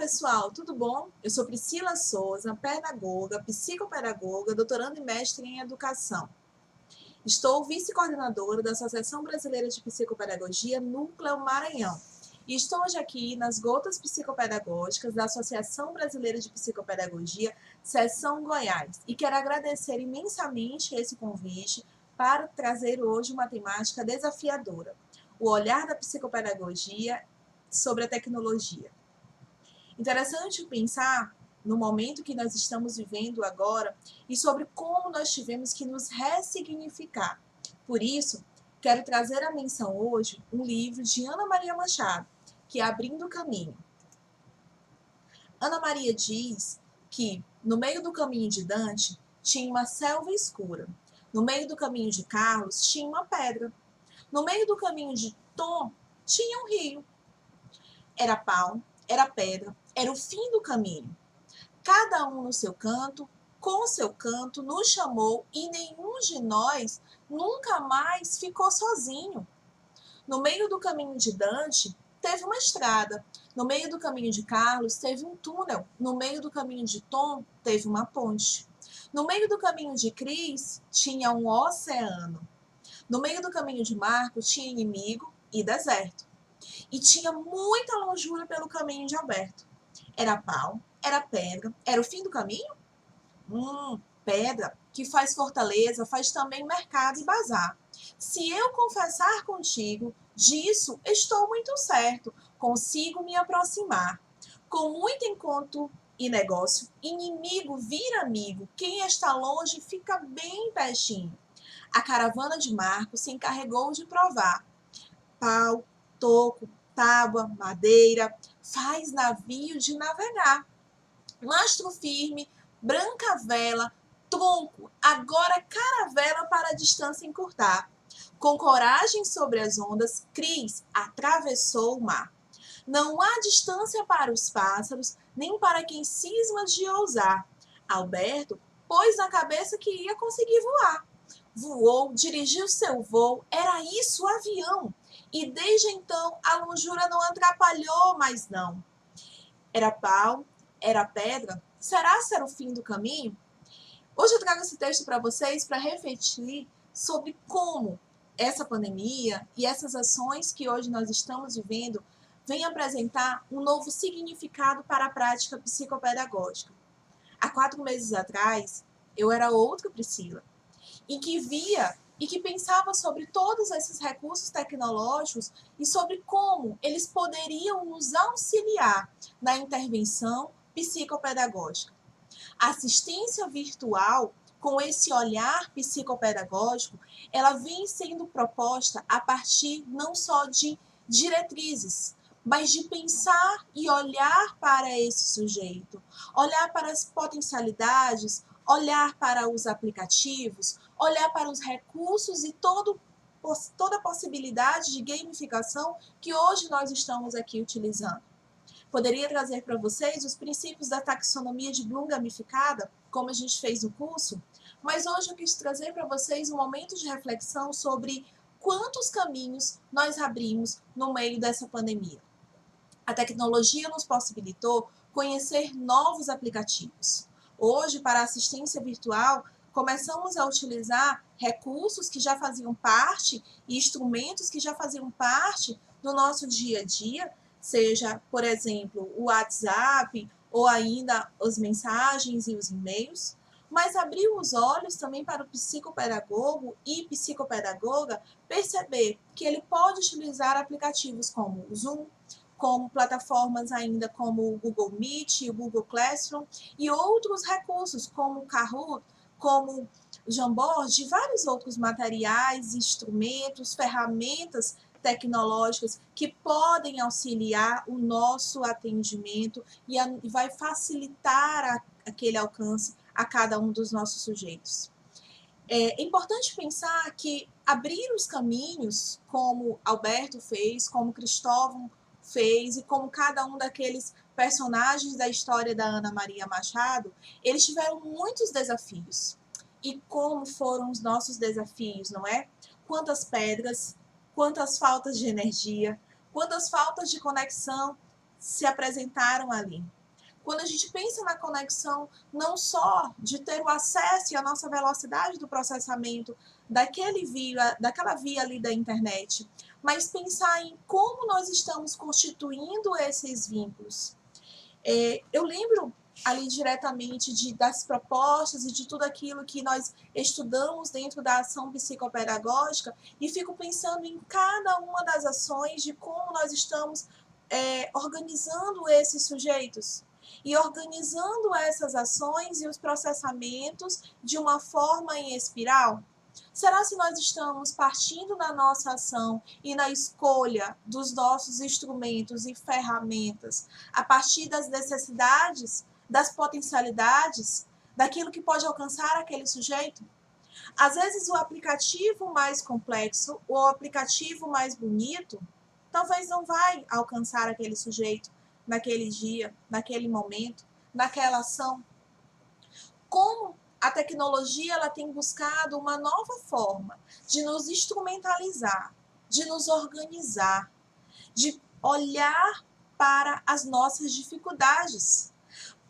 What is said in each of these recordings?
pessoal, tudo bom? Eu sou Priscila Souza, pedagoga, psicopedagoga, doutoranda e mestre em educação. Estou vice-coordenadora da Associação Brasileira de Psicopedagogia Núcleo Maranhão. E estou hoje aqui nas gotas psicopedagógicas da Associação Brasileira de Psicopedagogia, Seção Goiás. E quero agradecer imensamente esse convite para trazer hoje uma temática desafiadora: o olhar da psicopedagogia sobre a tecnologia. Interessante pensar no momento que nós estamos vivendo agora e sobre como nós tivemos que nos ressignificar. Por isso, quero trazer à menção hoje um livro de Ana Maria Machado, que é Abrindo o Caminho. Ana Maria diz que no meio do caminho de Dante tinha uma selva escura, no meio do caminho de Carlos tinha uma pedra, no meio do caminho de Tom tinha um rio. Era pau, era pedra, era o fim do caminho. Cada um no seu canto, com seu canto, nos chamou e nenhum de nós nunca mais ficou sozinho. No meio do caminho de Dante, teve uma estrada. No meio do caminho de Carlos, teve um túnel. No meio do caminho de Tom, teve uma ponte. No meio do caminho de Cris, tinha um oceano. No meio do caminho de Marcos, tinha inimigo e deserto. E tinha muita longura pelo caminho de Alberto. Era pau, era pedra, era o fim do caminho? Pedra que faz fortaleza, faz também mercado e bazar. Se eu confessar contigo, disso estou muito certo, consigo me aproximar. Com muito encontro e negócio, inimigo vira amigo, quem está longe fica bem pertinho. A caravana de Marcos se encarregou de provar pau, toco, tábua, madeira, faz navio de navegar. Mastro firme, branca vela, tronco, agora caravela para a distância encurtar. Com coragem sobre as ondas, Cris atravessou o mar. Não há distância para os pássaros, nem para quem cisma de ousar. Alberto pôs na cabeça que ia conseguir voar. Voou, dirigiu seu voo, era isso, o avião. E desde então a longura não atrapalhou mais não. Era pau, era pedra, será ser o fim do caminho? Hoje eu trago esse texto para vocês para refletir sobre como essa pandemia e essas ações que hoje nós estamos vivendo vêm apresentar um novo significado para a prática psicopedagógica. Há 4 meses atrás, eu era outra Priscila, em que via e que pensava sobre todos esses recursos tecnológicos e sobre como eles poderiam nos auxiliar na intervenção psicopedagógica. A assistência virtual, com esse olhar psicopedagógico, ela vem sendo proposta a partir não só de diretrizes, mas de pensar e olhar para esse sujeito, olhar para as potencialidades, olhar para os aplicativos, olhar para os recursos e toda a possibilidade de gamificação que hoje nós estamos aqui utilizando. Poderia trazer para vocês os princípios da taxonomia de Bloom gamificada, como a gente fez no curso, mas hoje eu quis trazer para vocês um momento de reflexão sobre quantos caminhos nós abrimos no meio dessa pandemia. A tecnologia nos possibilitou conhecer novos aplicativos. Hoje, para a assistência virtual, começamos a utilizar recursos que já faziam parte e instrumentos que já faziam parte do nosso dia a dia, seja, por exemplo, o WhatsApp ou ainda as mensagens e os e-mails, mas abriu os olhos também para o psicopedagogo e psicopedagoga perceber que ele pode utilizar aplicativos como o Zoom, como plataformas ainda como o Google Meet, o Google Classroom e outros recursos como o Kahoot, como o Jamboard, e vários outros materiais, instrumentos, ferramentas tecnológicas que podem auxiliar o nosso atendimento e vai facilitar aquele alcance a cada um dos nossos sujeitos. É importante pensar que abrir os caminhos, como Alberto fez, como Cristóvão fez e como cada um daqueles personagens da história da Ana Maria Machado, eles tiveram muitos desafios. E como foram os nossos desafios, não é? Quantas pedras, quantas faltas de energia, quantas faltas de conexão se apresentaram ali. Quando a gente pensa na conexão, não só de ter o acesso e a nossa velocidade do processamento daquela via ali da internet, mas pensar em como nós estamos constituindo esses vínculos. Eu lembro ali diretamente das propostas e de tudo aquilo que nós estudamos dentro da ação psicopedagógica e fico pensando em cada uma das ações de como nós estamos organizando esses sujeitos e organizando essas ações e os processamentos de uma forma em espiral. Será se nós estamos partindo na nossa ação e na escolha dos nossos instrumentos e ferramentas a partir das necessidades, das potencialidades, daquilo que pode alcançar aquele sujeito? Às vezes o aplicativo mais complexo, o aplicativo mais bonito, talvez não vai alcançar aquele sujeito naquele dia, naquele momento, naquela ação. Como a tecnologia ela tem buscado uma nova forma de nos instrumentalizar, de nos organizar, de olhar para as nossas dificuldades.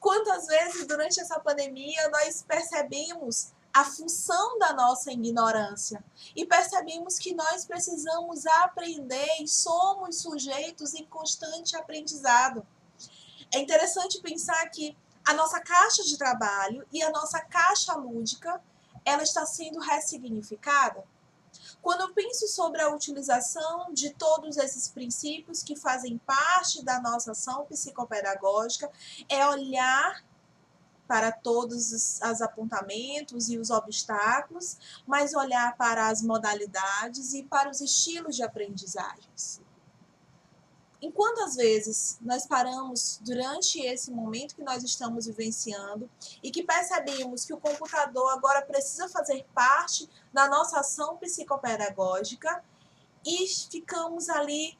Quantas vezes durante essa pandemia nós percebemos a função da nossa ignorância e percebemos que nós precisamos aprender e somos sujeitos em constante aprendizado. É interessante pensar que a nossa caixa de trabalho e a nossa caixa lúdica, ela está sendo ressignificada. Quando eu penso sobre a utilização de todos esses princípios que fazem parte da nossa ação psicopedagógica, é olhar para todos os apontamentos e os obstáculos, mas olhar para as modalidades e para os estilos de aprendizagens. Em quantas vezes nós paramos durante esse momento que nós estamos vivenciando e que percebemos que o computador agora precisa fazer parte da nossa ação psicopedagógica e ficamos ali,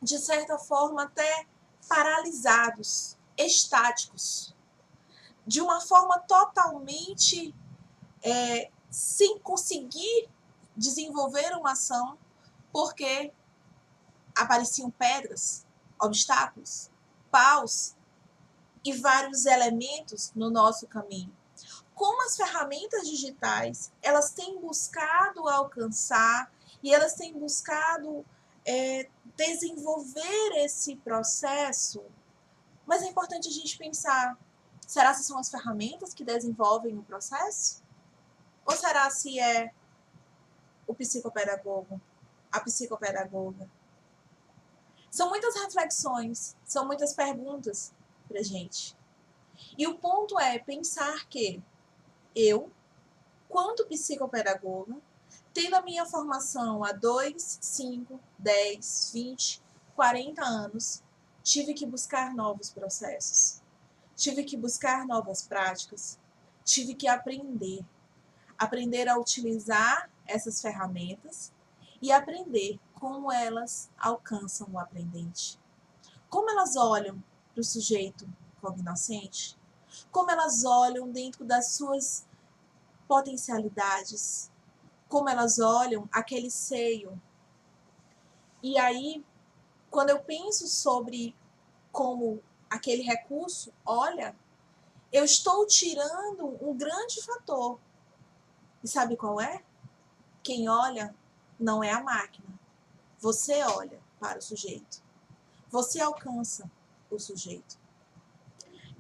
de certa forma, até paralisados, estáticos, de uma forma totalmente sem conseguir desenvolver uma ação, porque apareciam pedras, obstáculos, paus e vários elementos no nosso caminho. Como as ferramentas digitais, elas têm buscado alcançar e elas têm buscado desenvolver esse processo, mas é importante a gente pensar, será que são as ferramentas que desenvolvem o processo? Ou será se é o psicopedagogo, a psicopedagoga? São muitas reflexões, são muitas perguntas para a gente. E o ponto é pensar que eu, quanto psicopedagoga, tendo a minha formação há 2, 5, 10, 20, 40 anos, tive que buscar novos processos, tive que buscar novas práticas, tive que aprender a utilizar essas ferramentas e aprender como elas alcançam o aprendente. Como elas olham para o sujeito cognoscente, como elas olham dentro das suas potencialidades, como elas olham aquele seio. E aí, quando eu penso sobre como aquele recurso olha, eu estou tirando um grande fator. E sabe qual é? Quem olha não é a máquina. Você olha para o sujeito. Você alcança o sujeito.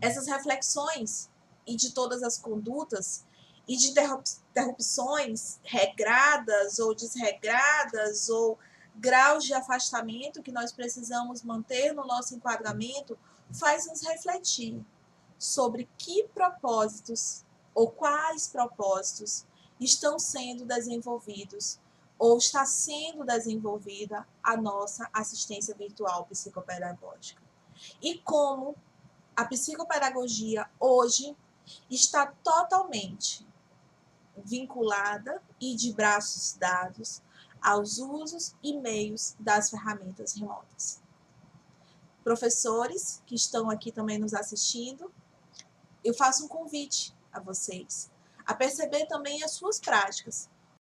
Essas reflexões e de todas as condutas e de interrupções regradas ou desregradas ou graus de afastamento que nós precisamos manter no nosso enquadramento faz nos refletir sobre que propósitos ou quais propósitos estão sendo desenvolvidos ou está sendo desenvolvida a nossa assistência virtual psicopedagógica. E como a psicopedagogia hoje está totalmente vinculada e de braços dados aos usos e meios das ferramentas remotas. Professores que estão aqui também nos assistindo, eu faço um convite a vocês a perceber também as suas práticas.